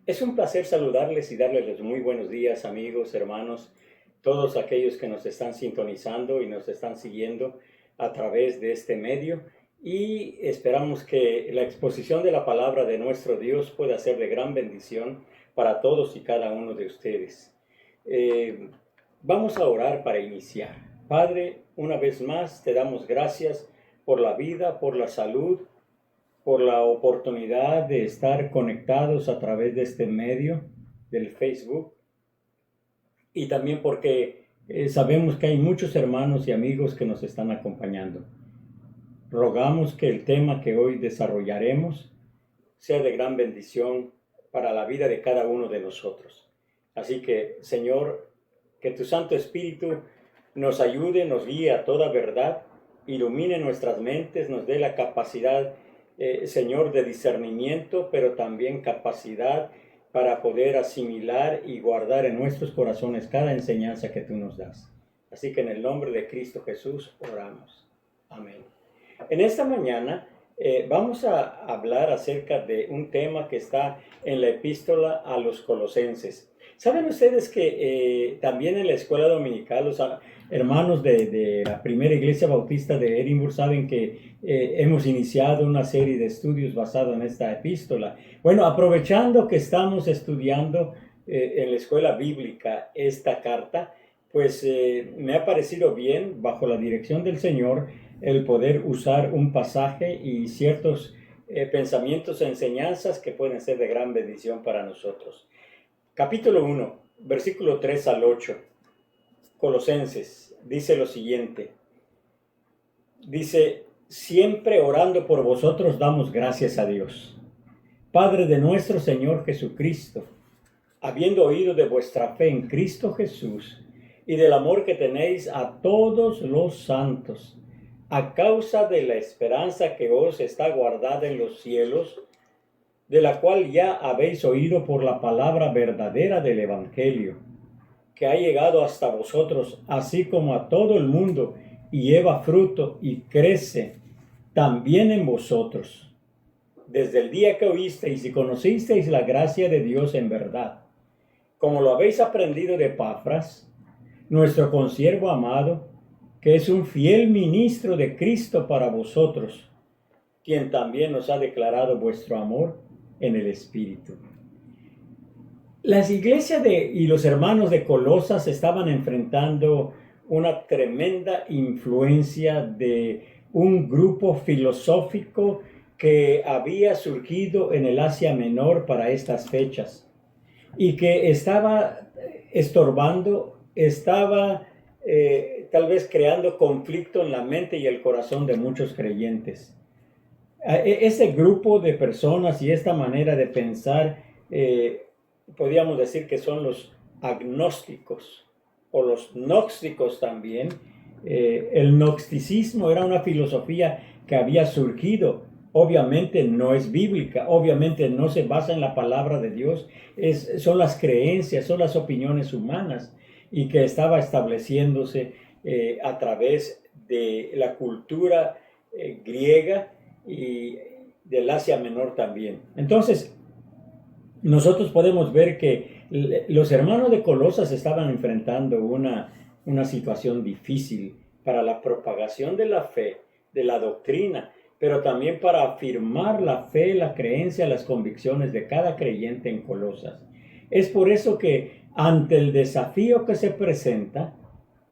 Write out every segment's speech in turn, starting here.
Es un placer saludarles y darles los muy buenos días, amigos, hermanos, todos aquellos que nos están sintonizando y nos están siguiendo a través de este medio. Y esperamos que la exposición de la palabra de nuestro Dios pueda ser de gran bendición para todos y cada uno de ustedes. Vamos a orar para iniciar. Padre, una vez más te damos gracias por la vida, por la salud, por la oportunidad de estar conectados a través de este medio del Facebook, y también porque sabemos que hay muchos hermanos y amigos que nos están acompañando. Rogamos que el tema que hoy desarrollaremos sea de gran bendición para la vida de cada uno de nosotros. Así que, Señor, que tu Santo Espíritu nos ayude, nos guíe a toda verdad, ilumine nuestras mentes, nos dé la capacidad, Señor, de discernimiento, pero también capacidad para poder asimilar y guardar en nuestros corazones cada enseñanza que tú nos das. Así que en el nombre de Cristo Jesús oramos. Amén. En esta mañana vamos a hablar acerca de un tema que está en la epístola a los Colosenses. ¿Saben ustedes que también en la escuela dominical los hermanos de la primera iglesia bautista de Edimburgo saben que hemos iniciado una serie de estudios basados en esta epístola? Bueno, aprovechando que estamos estudiando en la escuela bíblica esta carta, pues me ha parecido bien, bajo la dirección del Señor, el poder usar un pasaje y ciertos pensamientos e enseñanzas que pueden ser de gran bendición para nosotros. Capítulo 1, versículo 3 al 8, Colosenses, dice lo siguiente. Dice: siempre orando por vosotros damos gracias a Dios, Padre de nuestro Señor Jesucristo, habiendo oído de vuestra fe en Cristo Jesús y del amor que tenéis a todos los santos, a causa de la esperanza que os está guardada en los cielos, de la cual ya habéis oído por la palabra verdadera del Evangelio, que ha llegado hasta vosotros, así como a todo el mundo, y lleva fruto y crece también en vosotros, desde el día que oísteis y conocisteis la gracia de Dios en verdad, como lo habéis aprendido de Epafras, nuestro consiervo amado, que es un fiel ministro de Cristo para vosotros, quien también nos ha declarado vuestro amor en el Espíritu. Las iglesias y los hermanos de Colosas estaban enfrentando una tremenda influencia de un grupo filosófico que había surgido en el Asia Menor para estas fechas y que estaba estorbando, estaba tal vez creando conflicto en la mente y el corazón de muchos creyentes. Ese grupo de personas y esta manera de pensar, podríamos decir que son los agnósticos o los gnósticos también. El gnosticismo era una filosofía que había surgido. Obviamente no es bíblica, obviamente no se basa en la palabra de Dios, son las creencias, son las opiniones humanas, y que estaba estableciéndose a través de la cultura griega y del Asia Menor también. Entonces, nosotros podemos ver que los hermanos de Colosas estaban enfrentando una situación difícil para la propagación de la fe, de la doctrina, pero también para afirmar la fe, la creencia, las convicciones de cada creyente en Colosas. Es por eso que ante el desafío que se presenta,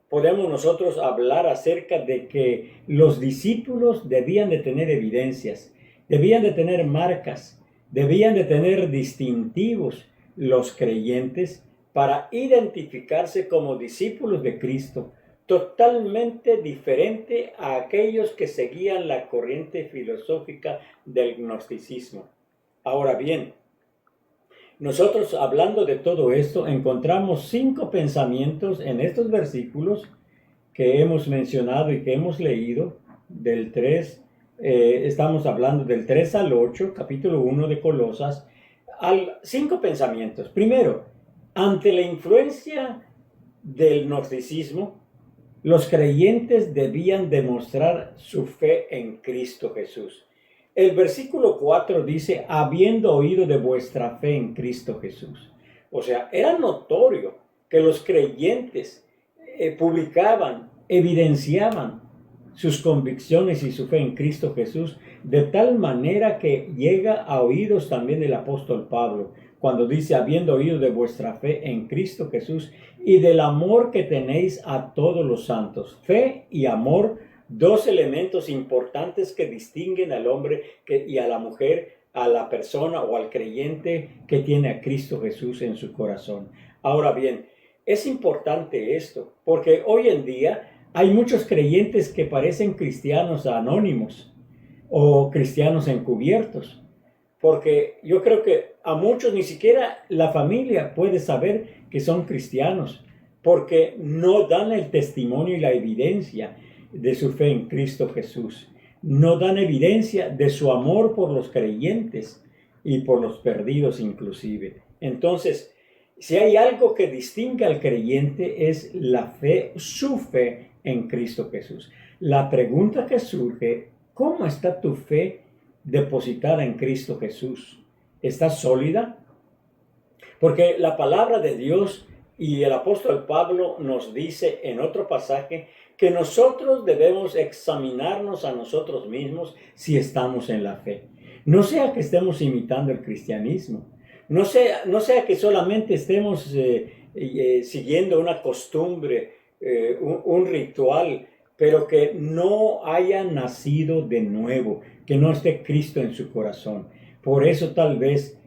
podemos nosotros hablar acerca de que los discípulos debían de tener evidencias, debían de tener marcas, debían de tener distintivos los creyentes para identificarse como discípulos de Cristo, totalmente diferente a aquellos que seguían la corriente filosófica del gnosticismo. Ahora bien, nosotros, hablando de todo esto, encontramos 5 pensamientos en estos versículos que hemos mencionado y que hemos leído, del 3, estamos hablando del 3 al 8, capítulo 1 de Colosas, 5 pensamientos. Primero, ante la influencia del gnosticismo, los creyentes debían demostrar su fe en Cristo Jesús. El versículo 4 dice, habiendo oído de vuestra fe en Cristo Jesús. O sea, era notorio que los creyentes publicaban, evidenciaban sus convicciones y su fe en Cristo Jesús, de tal manera que llega a oídos también del apóstol Pablo, cuando dice, habiendo oído de vuestra fe en Cristo Jesús y del amor que tenéis a todos los santos. Fe y amor, dos elementos importantes que distinguen al hombre y a la mujer, a la persona o al creyente que tiene a Cristo Jesús en su corazón. Ahora bien, es importante esto, porque hoy en día hay muchos creyentes que parecen cristianos anónimos o cristianos encubiertos, porque yo creo que a muchos ni siquiera la familia puede saber que son cristianos, porque no dan el testimonio y la evidencia de su fe en Cristo Jesús. No dan evidencia de su amor por los creyentes y por los perdidos inclusive. Entonces, si hay algo que distingue al creyente es la fe, su fe en Cristo Jesús. La pregunta que surge, ¿cómo está tu fe depositada en Cristo Jesús? ¿Está sólida? Porque la palabra de Dios y el apóstol Pablo nos dice en otro pasaje que nosotros debemos examinarnos a nosotros mismos si estamos en la fe. No sea que estemos imitando el cristianismo, no sea que solamente estemos siguiendo una costumbre, un ritual, pero que no haya nacido de nuevo, que no esté Cristo en su corazón. Por eso tal vez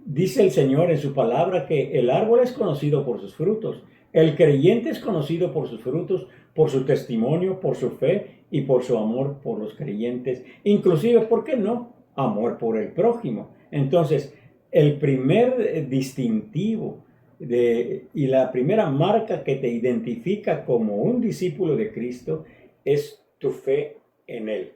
dice el Señor en su palabra que el árbol es conocido por sus frutos. El creyente es conocido por sus frutos, por su testimonio, por su fe y por su amor por los creyentes. Inclusive, ¿por qué no? Amor por el prójimo. Entonces, el primer distintivo y la primera marca que te identifica como un discípulo de Cristo es tu fe en Él.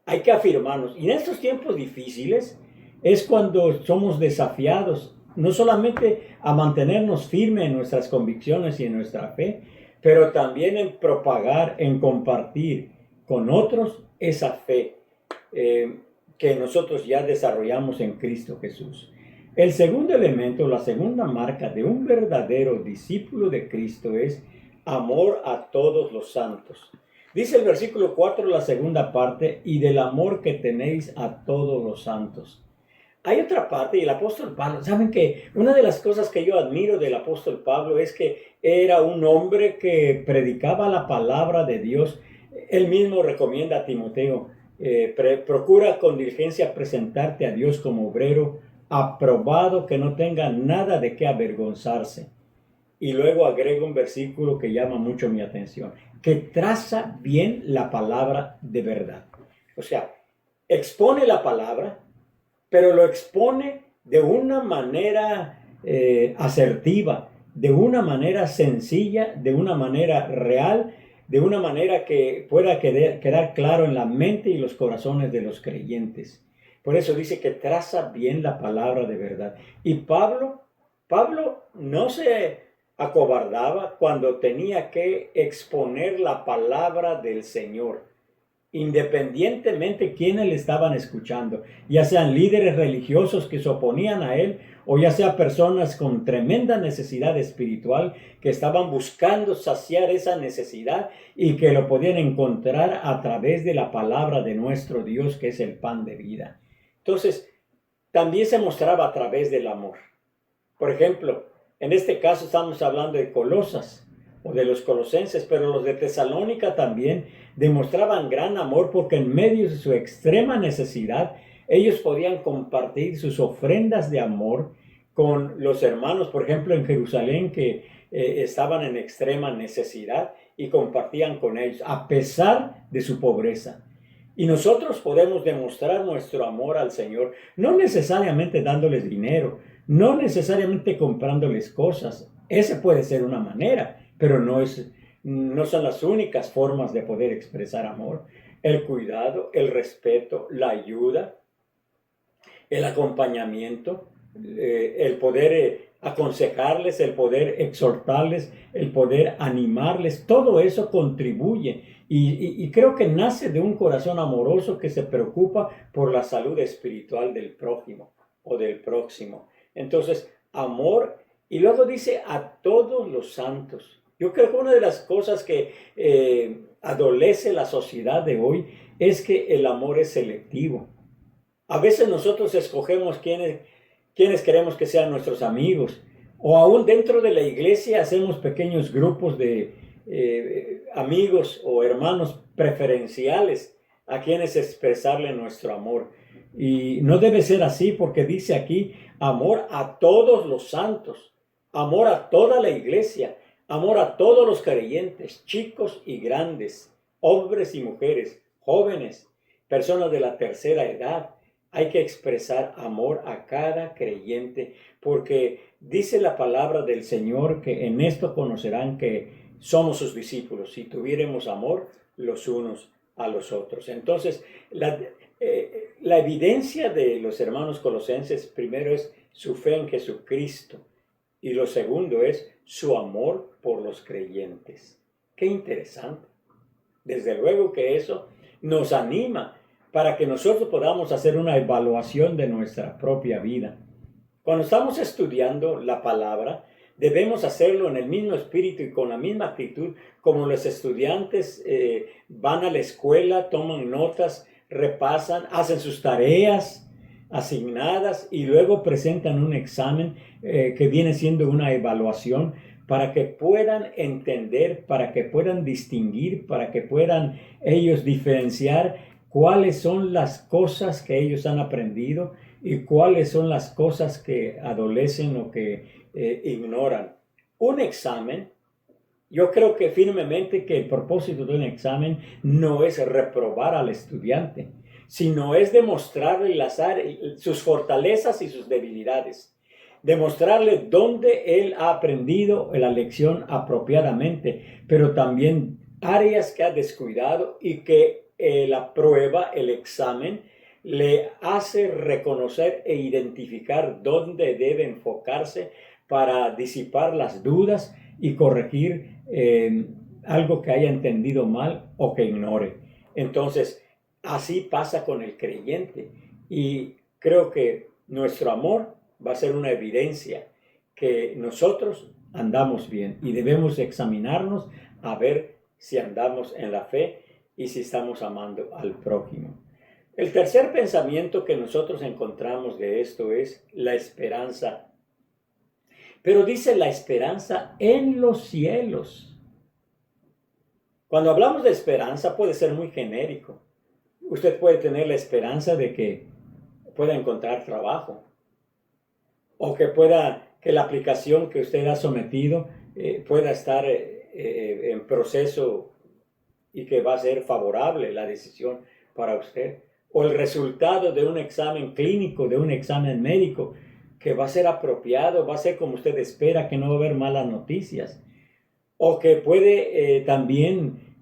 Hay que afirmarnos. Y en estos tiempos difíciles es cuando somos desafiados no solamente a mantenernos firmes en nuestras convicciones y en nuestra fe, pero también en propagar, en compartir con otros esa fe que nosotros ya desarrollamos en Cristo Jesús. El segundo elemento, la segunda marca de un verdadero discípulo de Cristo es amor a todos los santos. Dice el versículo 4, la segunda parte, y del amor que tenéis a todos los santos. Hay otra parte, y el apóstol Pablo, saben que una de las cosas que yo admiro del apóstol Pablo es que era un hombre que predicaba la palabra de Dios. Él mismo recomienda a Timoteo, procura con diligencia presentarte a Dios como obrero aprobado, que no tenga nada de qué avergonzarse. Y luego agrega un versículo que llama mucho mi atención, que traza bien la palabra de verdad. O sea, expone la palabra, pero lo expone de una manera asertiva, de una manera sencilla, de una manera real, de una manera que pueda quedar claro en la mente y los corazones de los creyentes. Por eso dice que traza bien la palabra de verdad. Y Pablo no se acobardaba cuando tenía que exponer la palabra del Señor, independientemente quiénes le estaban escuchando, ya sean líderes religiosos que se oponían a él, o ya sea personas con tremenda necesidad espiritual que estaban buscando saciar esa necesidad y que lo podían encontrar a través de la palabra de nuestro Dios, que es el pan de vida. Entonces, también se mostraba a través del amor. Por ejemplo, en este caso estamos hablando de Colosas o de los colosenses, pero los de Tesalónica también demostraban gran amor porque en medio de su extrema necesidad, ellos podían compartir sus ofrendas de amor con los hermanos, por ejemplo, en Jerusalén, que estaban en extrema necesidad y compartían con ellos, a pesar de su pobreza. Y nosotros podemos demostrar nuestro amor al Señor, no necesariamente dándoles dinero, no necesariamente comprándoles cosas. Esa puede ser una manera, pero no son las únicas formas de poder expresar amor. El cuidado, el respeto, la ayuda, el acompañamiento, el poder aconsejarles, el poder exhortarles, el poder animarles, todo eso contribuye. Y creo que nace de un corazón amoroso que se preocupa por la salud espiritual del prójimo o del próximo. Entonces, amor, y luego dice a todos los santos. Yo creo que una de las cosas que adolece la sociedad de hoy es que el amor es selectivo. A veces nosotros escogemos quiénes queremos que sean nuestros amigos, o aún dentro de la iglesia hacemos pequeños grupos de amigos o hermanos preferenciales a quienes expresarle nuestro amor. Y no debe ser así, porque dice aquí amor a todos los santos, amor a toda la iglesia, amor a todos los creyentes, chicos y grandes, hombres y mujeres, jóvenes, personas de la tercera edad. Hay que expresar amor a cada creyente, porque dice la palabra del Señor que en esto conocerán que somos sus discípulos, si tuviéramos amor los unos a los otros. Entonces, la evidencia de los hermanos colosenses, primero es su fe en Jesucristo, y lo segundo es su amor por los creyentes. Qué interesante. Desde luego que eso nos anima para que nosotros podamos hacer una evaluación de nuestra propia vida. Cuando estamos estudiando la palabra, debemos hacerlo en el mismo espíritu y con la misma actitud como los estudiantes van a la escuela, toman notas, repasan, hacen sus tareas asignadas y luego presentan un examen que viene siendo una evaluación para que puedan entender, para que puedan distinguir, para que puedan ellos diferenciar cuáles son las cosas que ellos han aprendido y cuáles son las cosas que adolecen o que ignoran. Un examen, yo creo que firmemente que el propósito de un examen no es reprobar al estudiante, sino es demostrarle sus fortalezas y sus debilidades, demostrarle dónde él ha aprendido la lección apropiadamente, pero también áreas que ha descuidado y que la prueba, el examen, le hace reconocer e identificar dónde debe enfocarse para disipar las dudas y corregir algo que haya entendido mal o que ignore. Entonces, así pasa con el creyente, y creo que nuestro amor va a ser una evidencia que nosotros andamos bien, y debemos examinarnos a ver si andamos en la fe y si estamos amando al prójimo. El tercer pensamiento que nosotros encontramos de esto es la esperanza. Pero dice la esperanza en los cielos. Cuando hablamos de esperanza puede ser muy genérico. Usted puede tener la esperanza de que pueda encontrar trabajo, o que la aplicación que usted ha sometido pueda estar en proceso y que va a ser favorable la decisión para usted, o el resultado de un examen clínico, de un examen médico, que va a ser apropiado, va a ser como usted espera, que no va a haber malas noticias, o que puede también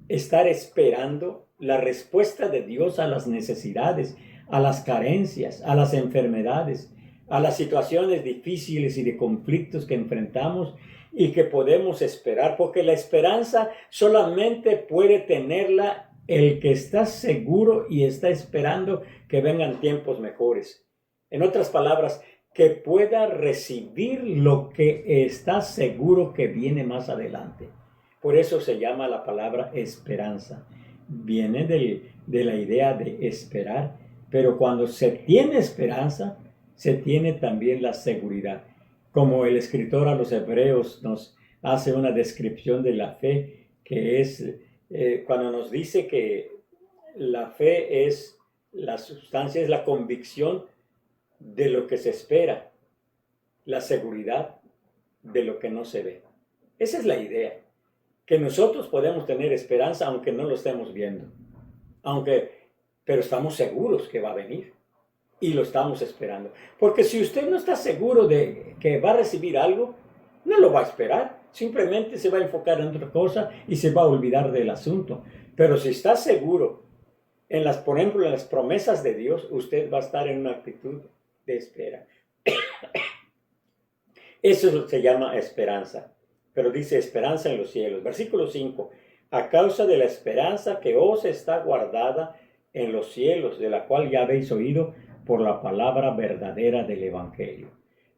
estar esperando la respuesta de Dios a las necesidades, a las carencias, a las enfermedades, a las situaciones difíciles y de conflictos que enfrentamos y que podemos esperar, porque la esperanza solamente puede tenerla el que está seguro y está esperando que vengan tiempos mejores. En otras palabras, que pueda recibir lo que está seguro que viene más adelante. Por eso se llama la palabra esperanza. Viene de la idea de esperar, pero cuando se tiene esperanza, se tiene también la seguridad. Como el escritor a los Hebreos nos hace una descripción de la fe, que es cuando nos dice que la fe es la sustancia, es la convicción de lo que se espera, la seguridad de lo que no se ve. Esa es la idea, que nosotros podemos tener esperanza aunque no lo estemos viendo, pero estamos seguros que va a venir y lo estamos esperando. Porque si usted no está seguro de que va a recibir algo, no lo va a esperar, simplemente se va a enfocar en otra cosa y se va a olvidar del asunto. Pero si está seguro, por ejemplo, en las promesas de Dios, usted va a estar en una actitud de espera. Eso se llama esperanza. Pero dice esperanza en los cielos. Versículo 5. A causa de la esperanza que os está guardada en los cielos, de la cual ya habéis oído por la palabra verdadera del Evangelio.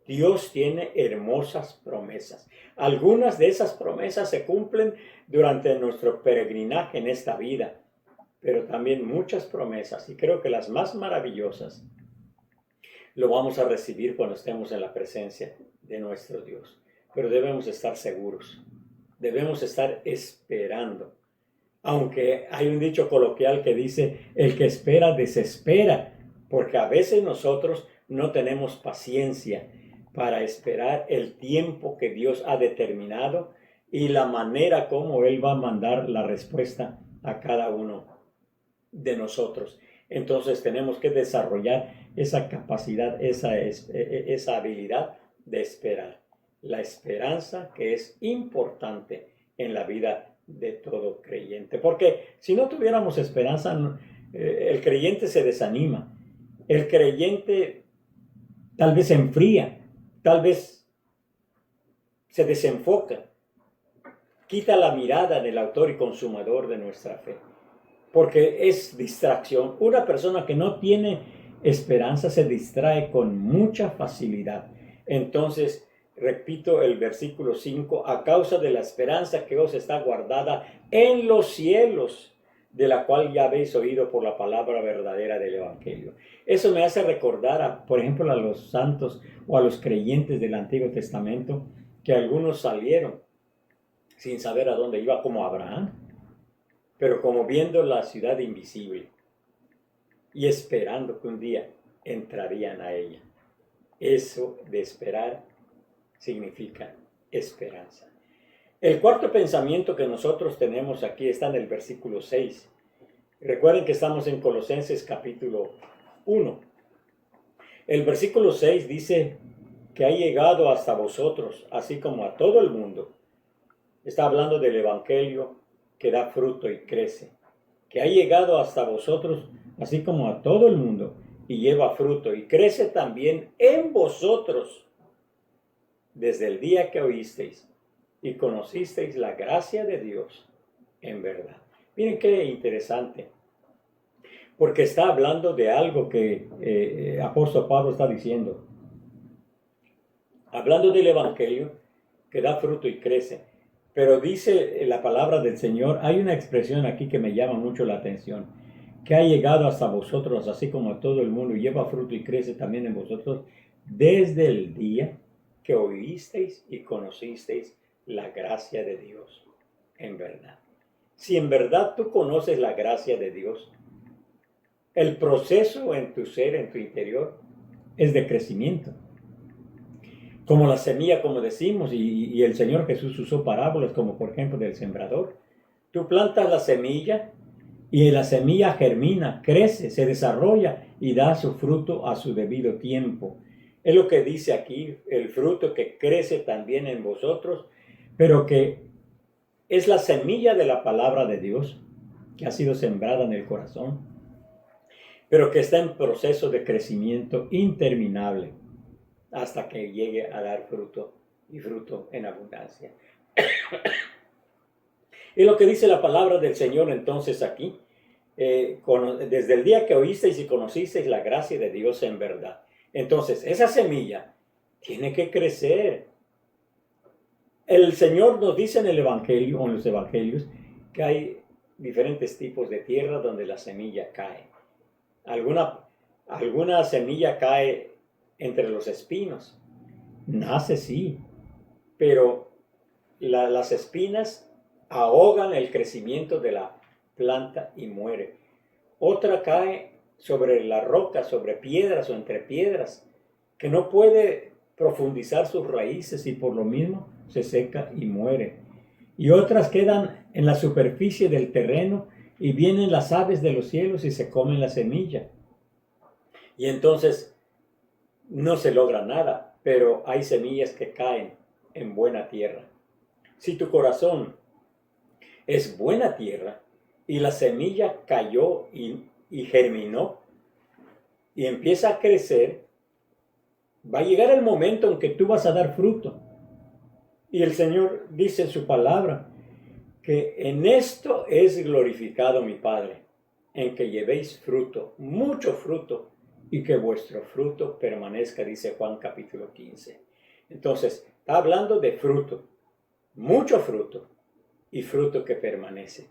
Dios tiene hermosas promesas. Algunas de esas promesas se cumplen durante nuestro peregrinaje en esta vida, pero también muchas promesas, y creo que las más maravillosas, lo vamos a recibir cuando estemos en la presencia de nuestro Dios. Pero debemos estar seguros, debemos estar esperando. Aunque hay un dicho coloquial que dice, el que espera desespera, porque a veces nosotros no tenemos paciencia para esperar el tiempo que Dios ha determinado y la manera como Él va a mandar la respuesta a cada uno de nosotros. Entonces tenemos que desarrollar esa capacidad, esa habilidad de esperar. La esperanza que es importante en la vida de todo creyente. Porque si no tuviéramos esperanza, el creyente se desanima. El creyente tal vez se enfría, tal vez se desenfoca, quita la mirada del autor y consumador de nuestra fe. Porque es distracción. Una persona que no tiene esperanza se distrae con mucha facilidad. Entonces, repito el versículo 5, a causa de la esperanza que os está guardada en los cielos, de la cual ya habéis oído por la palabra verdadera del Evangelio. Eso me hace recordar, por ejemplo, a los santos o a los creyentes del Antiguo Testamento, que algunos salieron sin saber a dónde iba, como Abraham, pero como viendo la ciudad invisible y esperando que un día entrarían a ella. Eso de esperar significa esperanza. El cuarto pensamiento que nosotros tenemos aquí está en el versículo 6. Recuerden que estamos en Colosenses capítulo 1. El versículo 6 dice que ha llegado hasta vosotros, así como a todo el mundo. Está hablando del Evangelio que da fruto y crece. Que ha llegado hasta vosotros, así como a todo el mundo, y lleva fruto y crece también en vosotros, desde el día que oísteis y conocisteis la gracia de Dios en verdad. Miren qué interesante, porque está hablando de algo que apóstol Pablo está diciendo. Hablando del Evangelio que da fruto y crece, pero dice la palabra del Señor, hay una expresión aquí que me llama mucho la atención, que ha llegado hasta vosotros, así como a todo el mundo, y lleva fruto y crece también en vosotros, desde el día que oísteis y conocisteis la gracia de Dios en verdad. Si en verdad tú conoces la gracia de Dios, el proceso en tu ser, en tu interior, es de crecimiento. Como la semilla, como decimos, y el Señor Jesús usó parábolas como por ejemplo del sembrador. Tú plantas la semilla y la semilla germina, crece, se desarrolla y da su fruto a su debido tiempo. Es lo que dice aquí, el fruto que crece también en vosotros, pero que es la semilla de la palabra de Dios que ha sido sembrada en el corazón, pero que está en proceso de crecimiento interminable hasta que llegue a dar fruto y fruto en abundancia. Y lo que dice la palabra del Señor entonces aquí, desde el día que oísteis y conocisteis la gracia de Dios en verdad. Entonces, esa semilla tiene que crecer. El Señor nos dice en el Evangelio, o en los Evangelios, que hay diferentes tipos de tierra donde la semilla cae. Alguna semilla cae entre los espinos. Nace sí, pero las espinas ahogan el crecimiento de la planta y muere. Otra cae sobre la roca, sobre piedras o entre piedras, que no puede profundizar sus raíces y por lo mismo se seca y muere. Y otras quedan en la superficie del terreno y vienen las aves de los cielos y se comen la semilla. Y entonces no se logra nada, pero hay semillas que caen en buena tierra. Si tu corazón es buena tierra y la semilla cayó y germinó y empieza a crecer, Va a llegar el momento en que tú vas a dar fruto. Y el Señor dice en su palabra que en esto es glorificado mi Padre, en que llevéis fruto, mucho fruto, y que vuestro fruto permanezca, dice Juan capítulo 15. Entonces, está hablando de fruto, mucho fruto, y fruto que permanece.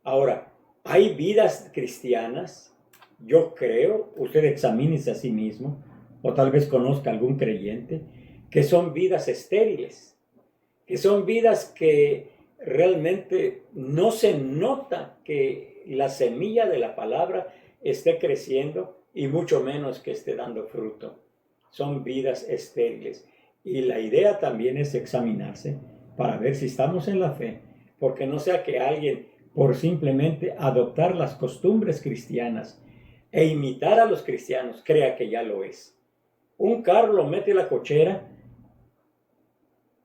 Ahora, hay vidas cristianas, yo creo, usted examínese a sí mismo, o tal vez conozca algún creyente, que son vidas estériles, que son vidas que realmente no se nota que la semilla de la palabra esté creciendo y mucho menos que esté dando fruto. Son vidas estériles. Y la idea también es examinarse para ver si estamos en la fe, porque no sea que alguien, por simplemente adoptar las costumbres cristianas e imitar a los cristianos, crea que ya lo es. Un carro lo mete en la cochera,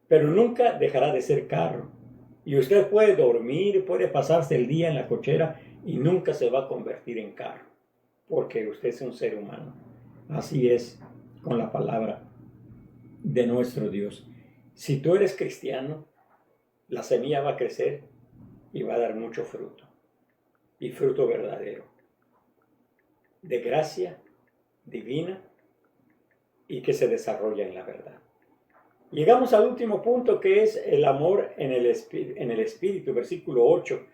pero nunca dejará de ser carro. Y usted puede dormir, puede pasarse el día en la cochera y nunca se va a convertir en carro, porque usted es un ser humano. Así es con la palabra de nuestro Dios. Si tú eres cristiano, la semilla va a crecer y va a dar mucho fruto, y fruto verdadero, de gracia divina y que se desarrolla en la verdad. Llegamos al último punto, que es el amor en el Espíritu, versículo 8,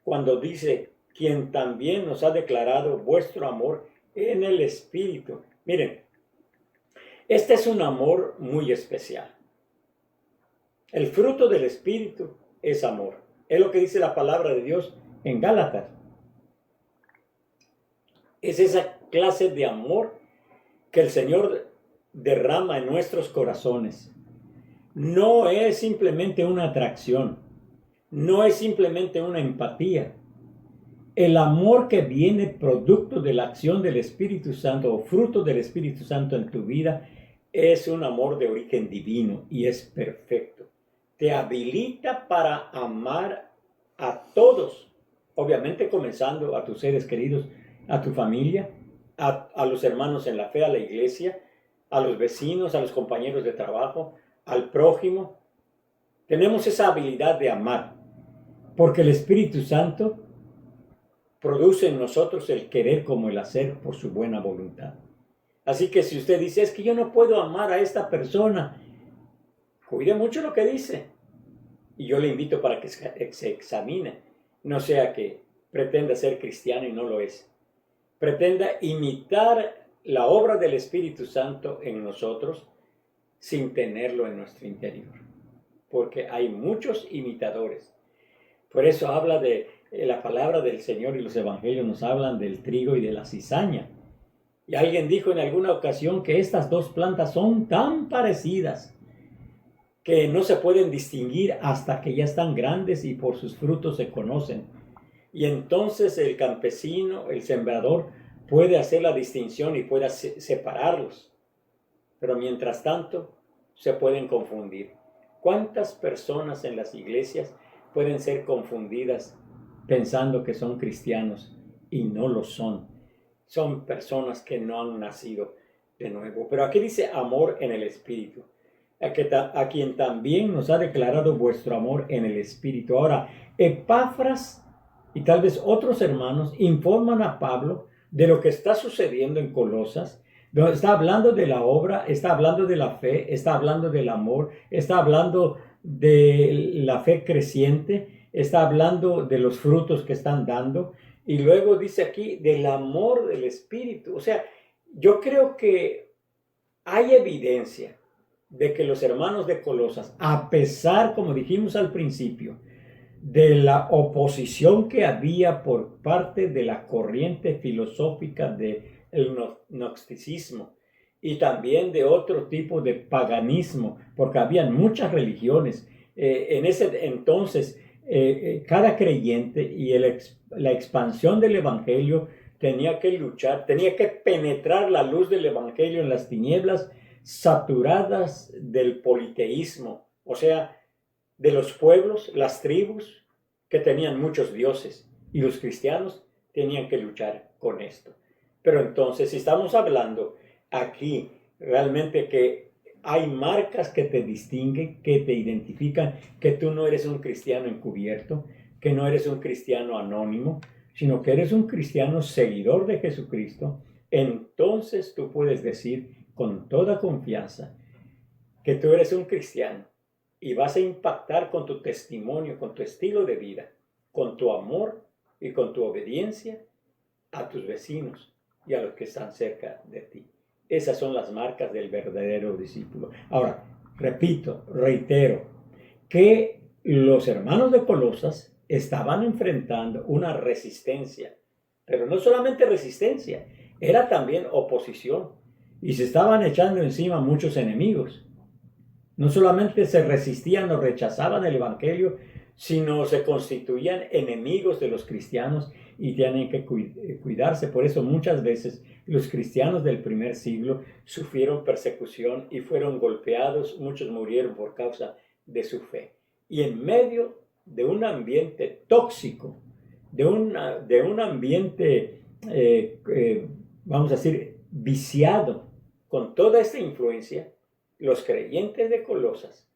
cuando dice, quien también nos ha declarado vuestro amor en el Espíritu. Miren, este es un amor muy especial. El fruto del Espíritu es amor. Es lo que dice la palabra de Dios en Gálatas. Es esa clase de amor que el Señor derrama en nuestros corazones. No es simplemente una atracción, no es simplemente una empatía. El amor que viene producto de la acción del Espíritu Santo o fruto del Espíritu Santo en tu vida es un amor de origen divino y es perfecto. Te habilita para amar a todos, obviamente comenzando a tus seres queridos, a tu familia, a los hermanos en la fe, a la iglesia, a los vecinos, a los compañeros de trabajo, al prójimo. Tenemos esa habilidad de amar, porque el Espíritu Santo produce en nosotros el querer como el hacer por su buena voluntad. Así que si usted dice, es que yo no puedo amar a esta persona, cuide mucho lo que dice. Y yo le invito para que se examine, no sea que pretenda ser cristiano y no lo es. Pretenda imitar la obra del Espíritu Santo en nosotros sin tenerlo en nuestro interior, porque hay muchos imitadores. Por eso habla de la palabra del Señor, y los evangelios nos hablan del trigo y de la cizaña. Y alguien dijo en alguna ocasión que estas dos plantas son tan parecidas que no se pueden distinguir hasta que ya están grandes y por sus frutos se conocen. Y entonces el campesino, el sembrador, puede hacer la distinción y puede separarlos. Pero mientras tanto, se pueden confundir. ¿Cuántas personas en las iglesias pueden ser confundidas pensando que son cristianos y no lo son? Son personas que no han nacido de nuevo. Pero aquí dice amor en el Espíritu, a quien también nos ha declarado vuestro amor en el Espíritu. Ahora, Epafras y tal vez otros hermanos informan a Pablo de lo que está sucediendo en Colosas. Está hablando de la obra, está hablando de la fe, está hablando del amor, está hablando de la fe creciente, está hablando de los frutos que están dando, y luego dice aquí del amor del Espíritu. O sea, yo creo que hay evidencia de que los hermanos de Colosas, a pesar, como dijimos al principio, de la oposición que había por parte de la corriente filosófica del gnosticismo y también de otro tipo de paganismo, porque habían muchas religiones. En ese entonces, cada creyente y la expansión del evangelio tenía que luchar, tenía que penetrar la luz del evangelio en las tinieblas saturadas del politeísmo, o sea, de los pueblos, las tribus que tenían muchos dioses, y los cristianos tenían que luchar con esto. Pero entonces, si estamos hablando aquí realmente que hay marcas que te distinguen, que te identifican, que tú no eres un cristiano encubierto, que no eres un cristiano anónimo, sino que eres un cristiano seguidor de Jesucristo. Entonces tú puedes decir con toda confianza que tú eres un cristiano y vas a impactar con tu testimonio, con tu estilo de vida, con tu amor y con tu obediencia a tus vecinos y a los que están cerca de ti. Esas son las marcas del verdadero discípulo. Ahora, repito, reitero, que los hermanos de Colosas estaban enfrentando una resistencia, pero no solamente resistencia, era también oposición, y se estaban echando encima muchos enemigos. No solamente se resistían o rechazaban el evangelio, sino se constituían enemigos de los cristianos y tienen que cuidarse. Por eso muchas veces los cristianos del primer siglo sufrieron persecución y fueron golpeados, muchos murieron por causa de su fe. Y en medio de un ambiente tóxico, de un ambiente, vamos a decir, viciado, con toda esta influencia, los creyentes de Colosas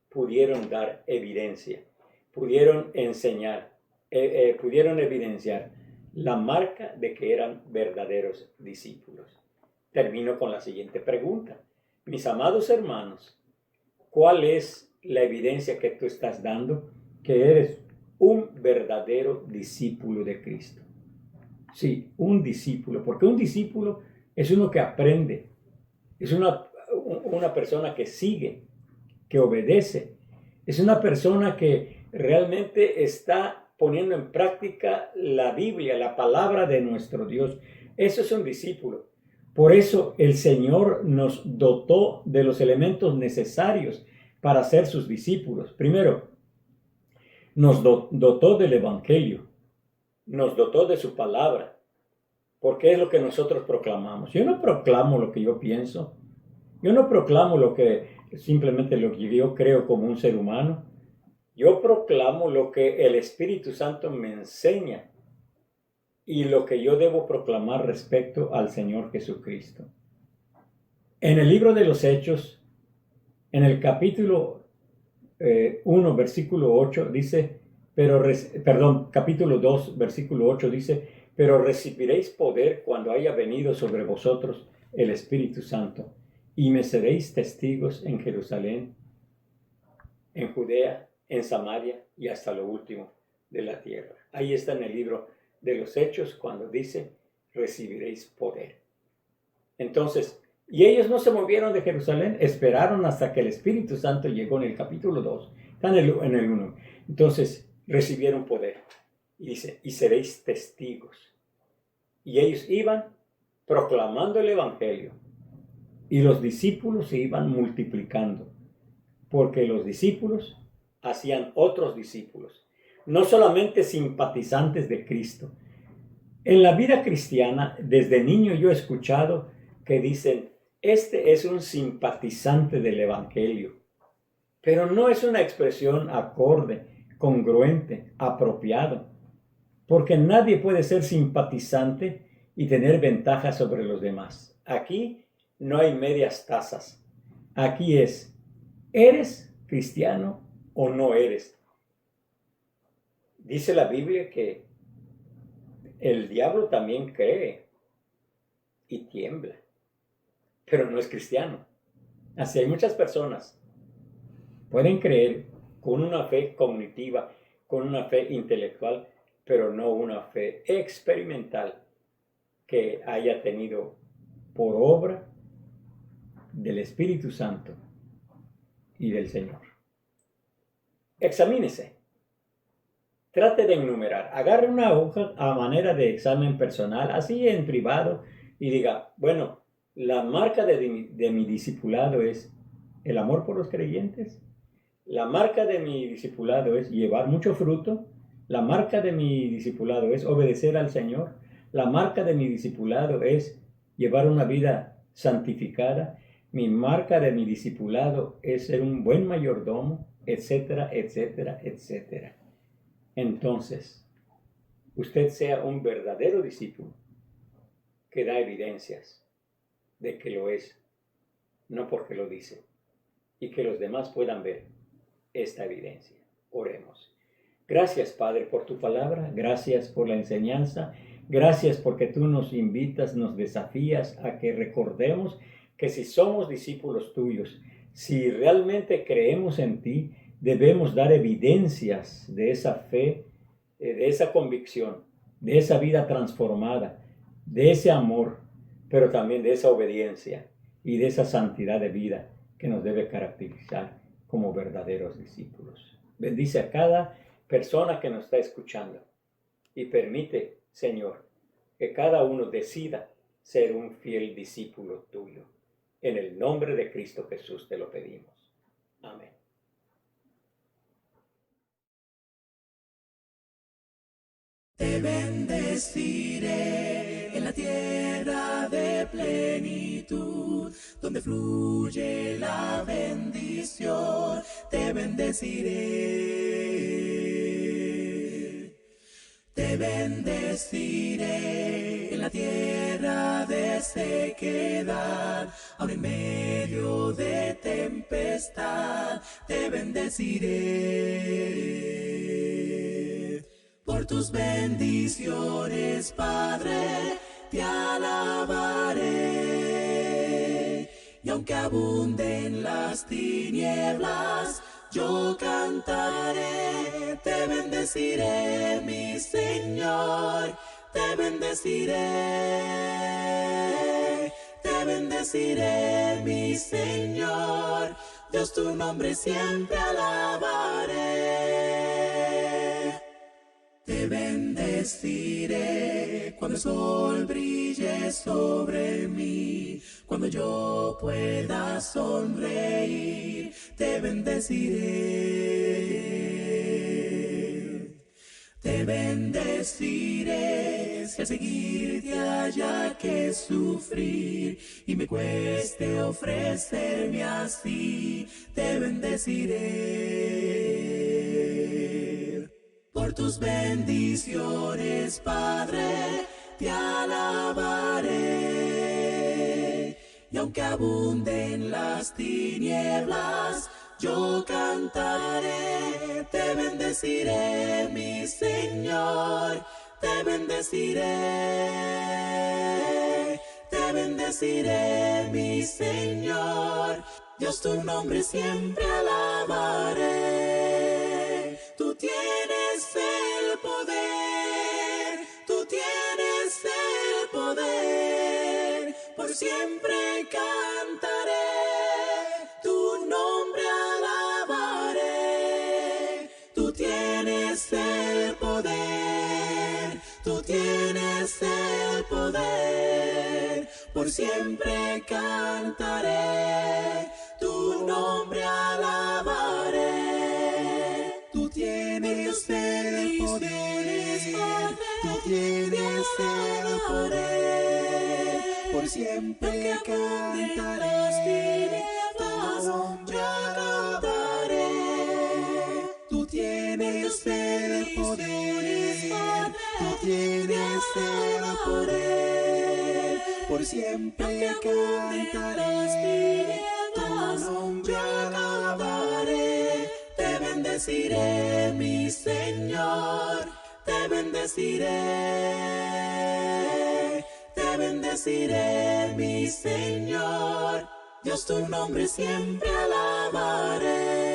pudieron dar evidencia, pudieron enseñar, pudieron evidenciar la marca de que eran verdaderos discípulos. Termino con la siguiente pregunta. Mis amados hermanos, ¿cuál es la evidencia que tú estás dando que eres un verdadero discípulo de Cristo? Sí, un discípulo, porque un discípulo es uno que aprende, es una persona que sigue, que obedece, es una persona que realmente está poniendo en práctica la Biblia, la palabra de nuestro Dios. Eso es un discípulo. Por eso el Señor nos dotó de los elementos necesarios para ser sus discípulos. Primero, nos dotó del Evangelio, nos dotó de su palabra, porque es lo que nosotros proclamamos. Yo no proclamo lo que yo pienso, yo no proclamo simplemente lo que yo creo como un ser humano. Yo proclamo lo que el Espíritu Santo me enseña y lo que yo debo proclamar respecto al Señor Jesucristo. En el libro de los Hechos, en el capítulo 1, versículo 8, dice, capítulo 2, versículo 8 dice, pero recibiréis poder cuando haya venido sobre vosotros el Espíritu Santo, y me seréis testigos en Jerusalén, en Judea, en Samaria y hasta lo último de la tierra. Ahí está en el libro de los Hechos cuando dice, recibiréis poder. Entonces, y ellos no se movieron de Jerusalén, esperaron hasta que el Espíritu Santo llegó en el capítulo 2, está en el 1. Entonces, recibieron poder. Y dice, y seréis testigos. Y ellos iban proclamando el Evangelio. Y los discípulos se iban multiplicando. Porque los discípulos hacían otros discípulos. No solamente simpatizantes de Cristo. En la vida cristiana, desde niño yo he escuchado que dicen, este es un simpatizante del Evangelio. Pero no es una expresión acorde, congruente, apropiado. Porque nadie puede ser simpatizante y tener ventaja sobre los demás. Aquí no hay medias tazas. Aquí es, ¿eres cristiano o no eres? Dice la Biblia que el diablo también cree y tiembla, pero no es cristiano. Así hay muchas personas pueden creer con una fe cognitiva, con una fe intelectual, pero no una fe experimental que haya tenido por obra del Espíritu Santo y del Señor. Examínese. Trate de enumerar. Agarre una hoja a manera de examen personal, así en privado, y diga, bueno, la marca de mi discipulado es el amor por los creyentes. La marca de mi discipulado es llevar mucho fruto. La marca de mi discipulado es obedecer al Señor. La marca de mi discipulado es llevar una vida santificada. Mi marca de mi discipulado es ser un buen mayordomo, etcétera, etcétera, etcétera. Entonces, usted sea un verdadero discípulo que da evidencias de que lo es no porque lo dice, y que los demás puedan ver esta evidencia. Oremos. Gracias, Padre, por tu palabra, gracias por la enseñanza, gracias porque tú nos invitas, nos desafías a que recordemos que si somos discípulos tuyos, si realmente creemos en ti, debemos dar evidencias de esa fe, de esa convicción, de esa vida transformada, de ese amor, pero también de esa obediencia y de esa santidad de vida que nos debe caracterizar como verdaderos discípulos. Bendice a cada persona que nos está escuchando y permite, Señor, que cada uno decida ser un fiel discípulo tuyo. En el nombre de Cristo Jesús te lo pedimos. Amén. Te bendeciré en la tierra de plenitud, donde fluye la bendición. Te bendeciré. Te bendeciré en la tierra de sequedad, aun en medio de tempestad. Te bendeciré. Por tus bendiciones, Padre, te alabaré. Y aunque abunden las tinieblas, yo cantaré. Te bendeciré, mi Señor, te bendeciré. Te bendeciré, mi Señor, Dios, tu nombre siempre alabaré. Te bendeciré cuando el sol brille sobre mí, cuando yo pueda sonreír. Te bendeciré. Te bendeciré si al seguirte haya que sufrir y me cueste ofrecerme así. Te bendeciré. Por tus bendiciones, Padre, te alabaré. Y aunque abunden las tinieblas, yo cantaré. Te bendeciré, mi Señor, te bendeciré. Te bendeciré, mi Señor, Dios, tu nombre siempre alabaré. Tú tienes el poder, tú tienes el poder, por siempre cantaré, tu nombre alabaré. Tú tienes el poder, tú tienes el poder, por siempre cantaré, tu nombre alabaré. Tú tienes el poder, tú tienes el poder, por siempre cantaré, tu nombre alabaré. Tú tienes el poder, tú tienes el poder, por siempre cantaré, tu nombre alabaré. Te bendeciré, mi Señor, te bendeciré. Te bendeciré, mi Señor, Dios, tu nombre siempre alabaré.